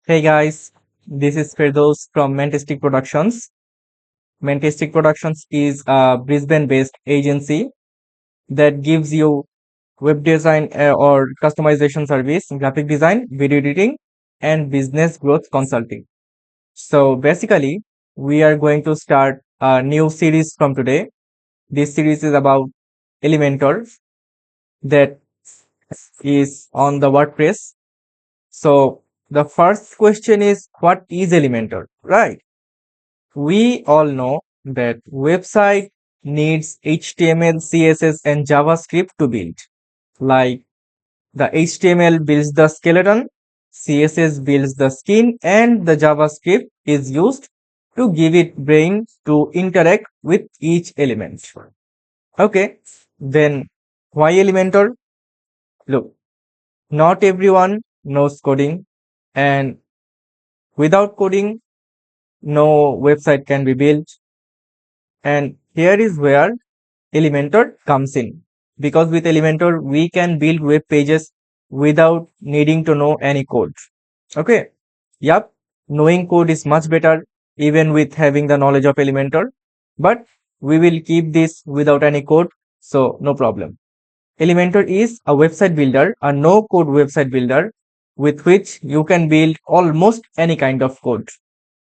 Hey guys, this is Firdaus from Mantistic Productions. Mantistic Productions is a Brisbane-based agency that gives you web design or customization service, graphic design, video editing, and business growth consulting. So basically, we are going to start a new series from today. This series is about Elementor that is on the WordPress. So the first question is, what is Elementor, right? We all know that website needs HTML, CSS and JavaScript to build. Like the HTML builds the skeleton, CSS builds the skin and the JavaScript is used to give it brain to interact with each element. Okay, then why Elementor? Look, not everyone knows coding, and without coding, no website can be built. And here is where Elementor comes in. Because with Elementor, we can build web pages without needing to know any code. Okay. Yup. Knowing code is much better even with having the knowledge of Elementor. But we will keep this without any code. So no problem. Elementor is a website builder, a no code website builder with which you can build almost any kind of code.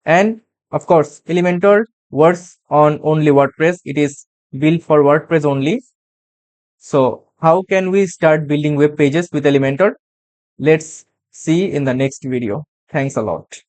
And of course, Elementor works on only WordPress. It is built for WordPress only. So how can we start building web pages with Elementor? Let's see in the next video. Thanks a lot.